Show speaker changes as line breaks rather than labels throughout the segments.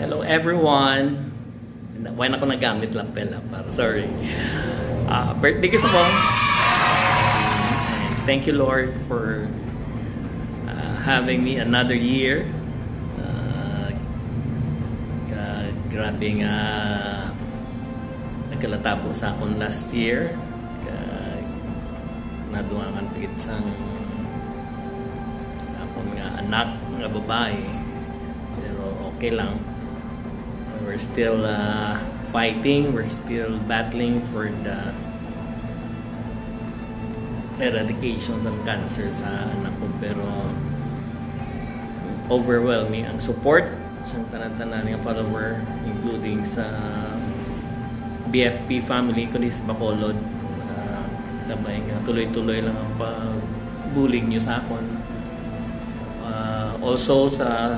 Hello everyone. Why na ako nagamit lang pala para sorry. Birthday ko sa bong. Thank you Lord for having me another year. Grabing nagkalatapo sa akong last year. Naduangan pigit sang akong anak nga babae. Pero okay lang. We're still fighting. We're still battling for the eradication ng cancer sa anak ko. Pero overwhelming ang support sa tanan-tanan ng follower, including sa BFP family ko sa Bacolod. Tabay nga tuloy-tuloy lang ang pag-bullying nyo sa akon. Also sa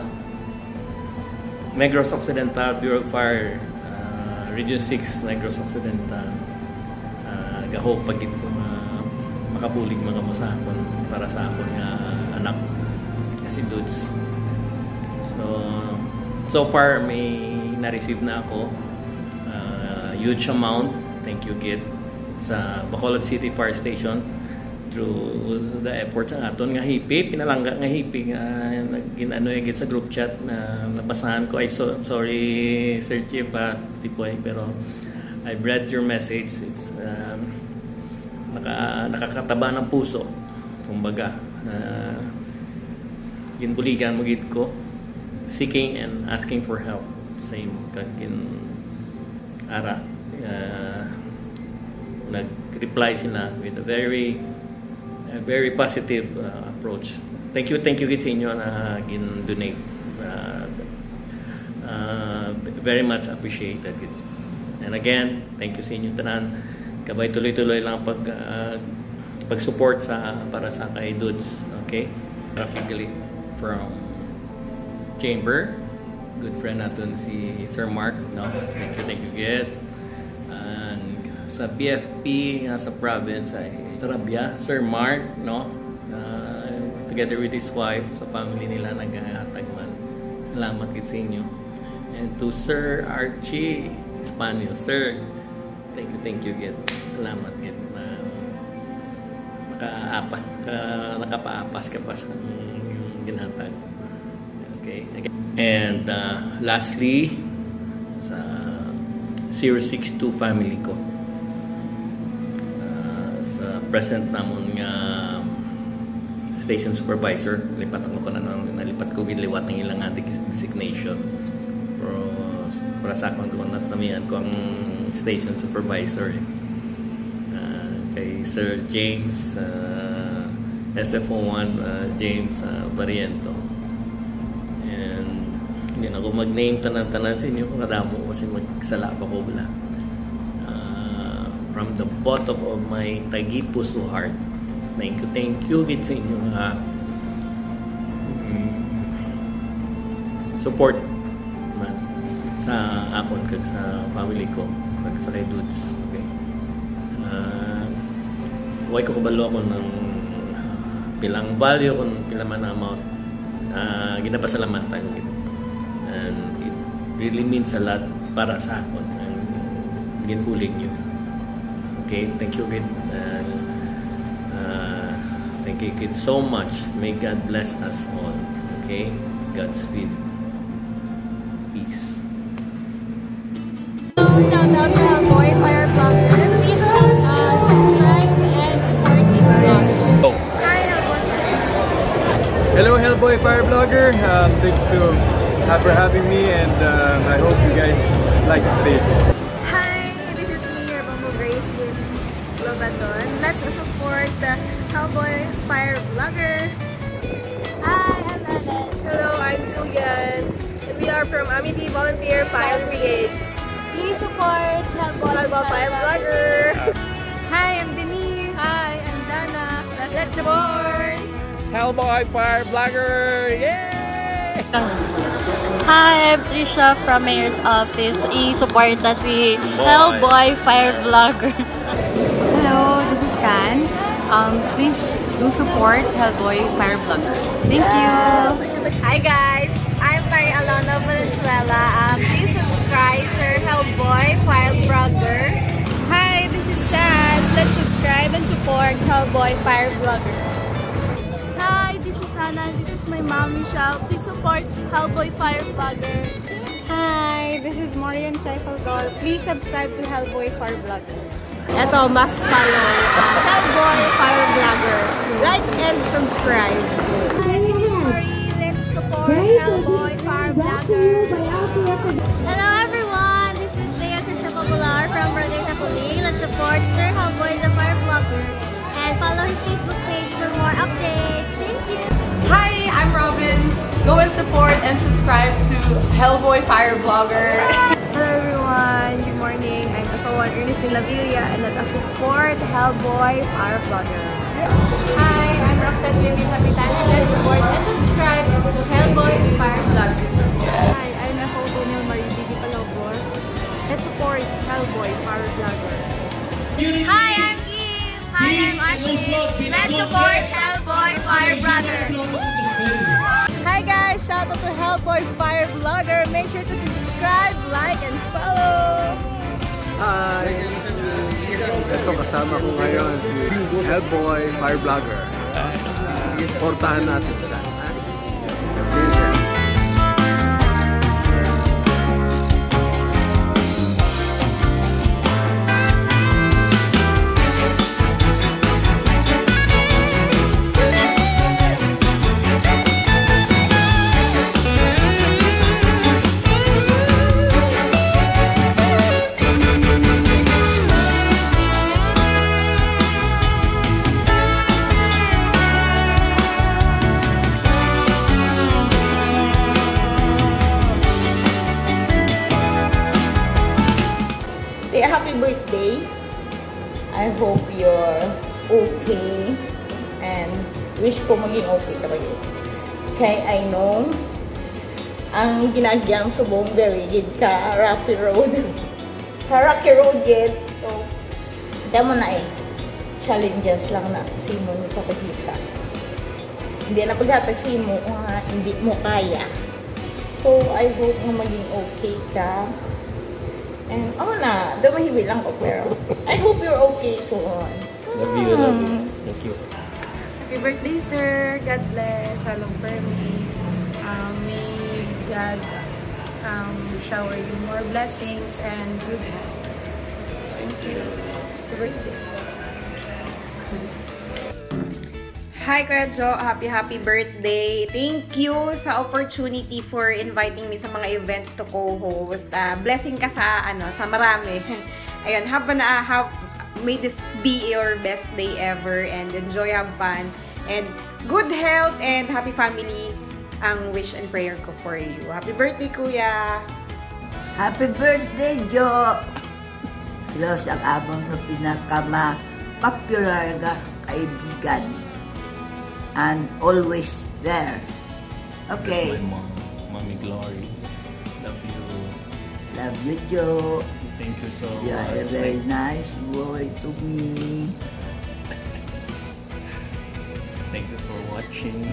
Negros Occidental Bureau of Fire, Region 6 Negros Occidental, gaho pagit ko makabulig mga mo sa akon para sa akon nga anak kasi dudes. So far may na-receive na ako huge amount. Thank you Git sa Bacolod City Fire Station through the efforts ng aton nga hipi, pinalangga nga hipi nga ginano yung sa group chat na nabasahan ko. Sorry Sir Chief Tipoy, pero I've read your message. It's nakakataba ng puso kumbaga. Ginbuligan mo gid ko seeking and asking for help, same kagin ara nag-reply sila with a very positive approach. Thank you gid sa inyo na gin-donate. Very much appreciated it. And again, thank you sa inyo tanan. Kabay tuloy-tuloy lang pag-support para sa kay Dudes. Okay? Rapidly from Chamber, good friend natin si Sir Mark, no? Thank you gid. And sa BFP nga sa province ay Sarabia, Sir Mark, no? Together with his wife, sa family nila naghahatag man. Salamat gid sa inyo. And to Sir Archie Espanol, Sir, thank you gid. Salamat gid na nakapaapas ka pa sa ginhatag. Okay. And lastly, sa 062 family ko. Sa present namon nga station supervisor, lipat ko giliwat ng ilang designation. Pero para sa akong kunas namihan ko ang station supervisor. Kay Sir James SFO1 James Barriento. Hindi na ako mag-name tanan-tanan sa inyo kung kadamo kasi magsala pa ko bala. From the bottom of my tagi-puso heart, thank you gid sa inyo support man sa akon kag sa family ko kag sa kay Dudes. Okay. Huwag ko kabalo ako ng pilang value kung pila man amount ginapasalamatan ko. And it really means a lot para sa akon ang ginbulig nyo. Okay, thank you again. Thank you again so much. May God bless us all. Okay, Godspeed. Peace.
Shout out to Hellboy Fire Vlogger. Please subscribe and support his vlogs. Hi Hellboy.
Hello Hellboy Fire Vlogger. Thanks for having me, and I hope you guys like this page.
Hi, this is me, your Bumble Grace with Lobaton. Let's support the Hellboy Fire Vlogger.
Hi, I'm Annette.
Hello, I'm Julian, and we are from Amity Volunteer Fire Brigade.
Please support Hellboy
Fire Vlogger.
Hi, I'm Denise. Hi, I'm Dana. Let's support
Hellboy Fire Vlogger! Yay!
Hi, I'm Trisha from Mayor's Office. I-supporta si Hellboy Fire Vlogger.
Hello, this is Can. Please do support Hellboy Fire Vlogger. Thank you!
Hi guys, I'm Mary Alona Valenzuela.
support Hellboy Fire Vlogger.
Hi, this is Hannah. This is my mom, Michelle. Please support Hellboy Fire Vlogger.
Hi, this is Marian Scheiffelgor. Please subscribe to Hellboy Fire Vlogger. Ito, must follow Hellboy Fire Vlogger. Like and subscribe.
Hi, this is Marie. Let's support Hellboy Fire Vlogger.
Hello everyone, this is Leia Trisha Popular from Brother Tapuli. Let's support Sir Hellboy the Fire Vlogger and follow his Facebook page for more updates. Thank you.
Hi, I'm Robin. Go and support and subscribe to Hellboy Fire Vlogger.
Hello everyone, good morning. I'm FO1 Ernestine Lavilla and let us support Hellboy Fire Vlogger.
Hi, I'm Roxette Lily Capitana. Let's support and subscribe to Hellboy Fire Vlogger.
Hi, I'm FO2 Nil Marie Didi Palobos. Let's support Hellboy Fire Vlogger.
Hi, I'm Kim. Hi, I'm Ashley. Let's support Hellboy Fire Vlogger.
Hi guys, shout out to Hellboy Fire Vlogger. Make sure to subscribe, like, and follow.
Hi! Ito kasama ko ngayon si Hellboy Fire Vlogger. Supportahan natin siya. See you there.
Happy birthday. I hope you're okay and wish ko maging okay ka rin. Kaya I know ang ginagyam sa buong garigid ka rocky road. Rocky road yet. So, damo na challenges lang na simo ni Papagisa. Hindi na paghatag simo hindi mo kaya. So, I hope na maging okay ka. And dumahibi lang ko pero I hope you're okay soon.
Love you, love you. Thank you.
Happy birthday, sir. God bless. Halong Permi. May God shower you more blessings and good health. Thank you. Happy birthday.
Hi Kuya Jo, happy birthday. Thank you sa opportunity for inviting me sa mga events to co-host. Blessing ka sa marami. Ayun, may this be your best day ever and enjoy, have fun and good health and happy family ang wish and prayer ko for you. Happy birthday, Kuya.
Happy birthday, Jo. Los ang abang na pinaka-popular na kaibigan. And always there. Okay.
That's my mom, Mommy Glory. Love you.
Love you, Joe.
Thank you so much.
You are a very nice boy to me.
Thank you for watching.